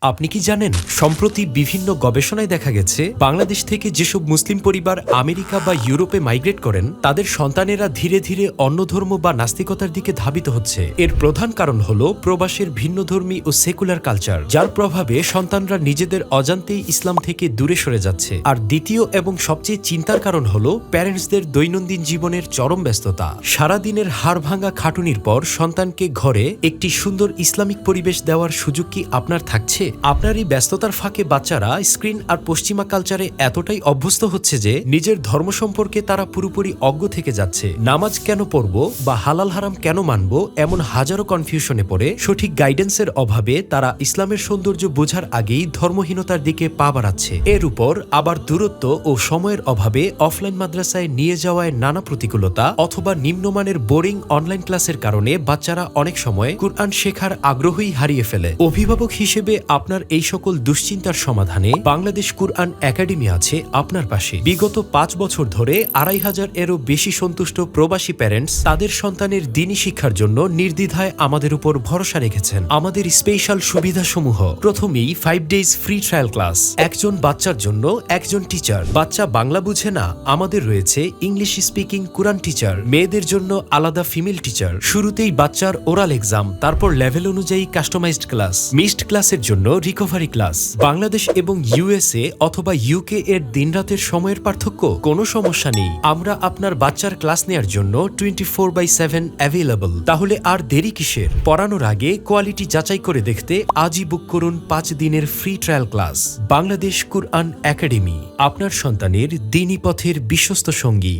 আপনি কি জানেন, সম্প্রতি বিভিন্ন গবেষণায় দেখা গেছে বাংলাদেশ থেকে যেসব মুসলিম পরিবার আমেরিকা বা ইউরোপে মাইগ্রেট করেন তাদের সন্তানেরা ধীরে ধীরে অন্য ধর্ম বা নাস্তিকতার দিকে ধাবিত হচ্ছে। এর প্রধান কারণ হল প্রবাসের ভিন্নধর্মী ও সেকুলার কালচার, যার প্রভাবে সন্তানরা নিজেদের অজান্তেই ইসলাম থেকে দূরে সরে যাচ্ছে। আর দ্বিতীয় এবং সবচেয়ে চিন্তার কারণ হল প্যারেন্টসদের দৈনন্দিন জীবনের চরম ব্যস্ততা। সারাদিনের হাড়ভাঙা খাটুনির পর সন্তানকে ঘরে একটি সুন্দর ইসলামিক পরিবেশ দেওয়ার সুযোগ কি আপনার থাকছে? আপনার এই ব্যস্ততার ফাঁকে বাচ্চারা স্ক্রিন আর পশ্চিমা কালচারে এতটাই অভ্যস্ত হচ্ছে যে নিজের ধর্ম সম্পর্কে তারা পুরোপুরি অজ্ঞ থেকে যাচ্ছে। নামাজ কেন পড়ব বা হালাল হারাম কেন মানব, এমন হাজারো কনফিউশনে পড়ে সঠিক গাইডেন্সের অভাবে তারা ইসলামের সৌন্দর্য বোঝার আগেই ধর্মহীনতার দিকে পা বাড়াচ্ছে। এর উপর আবার দূরত্ব ও সময়ের অভাবে অফলাইন মাদ্রাসায় নিয়ে যাওয়ায় নানা প্রতিকূলতা অথবা নিম্নমানের বোরিং অনলাইন ক্লাসের কারণে বাচ্চারা অনেক সময় কুরআন শেখার আগ্রহই হারিয়ে ফেলে। অভিভাবক হিসেবে আপনার এই সকল দুশ্চিন্তার সমাধানে বাংলাদেশ কুরআন একাডেমি আছে আপনার পাশে। বিগত 5 বছর ধরে 2500 এরও বেশি সন্তুষ্ট প্রবাসী প্যারেন্টস তাদের সন্তানের দ্বীনি শিক্ষার জন্য নির্দ্বিধায় আমাদের উপর ভরসা রেখেছেন। আমাদের স্পেশাল সুবিধাসমূহ: প্রথমেই 5 ডেজ ফ্রি ট্রায়াল ক্লাস, একজন বাচ্চার জন্য একজন টিচার। বাচ্চা বাংলা বুঝে না, আমাদের রয়েছে ইংলিশ স্পিকিং কুরআন টিচার, মেয়েদের জন্য আলাদা ফিমেল টিচার। শুরুতেই বাচ্চার ওরাল এক্সাম, তারপর লেভেল অনুযায়ী কাস্টমাইজড ক্লাস, মিসড ক্লাসের জন্য রিকভারি ক্লাস। বাংলাদেশ এবং ইউএসএ অথবা ইউকে এর দিনরাতের সময়ের পার্থক্য? কোনো সমস্যা নেই, আমরা আপনার বাচ্চার ক্লাস নেয়ার জন্য 24/7 অ্যাভেলেবল। তাহলে আর দেরি কিসের? পড়ানোর আগে কোয়ালিটি যাচাই করে দেখতে আজই বুক করুন 5 দিনের ফ্রি ট্রায়াল ক্লাস। বাংলাদেশ কুরআন একাডেমি, আপনার সন্তানের দ্বীনি পথের বিশ্বস্ত সঙ্গী।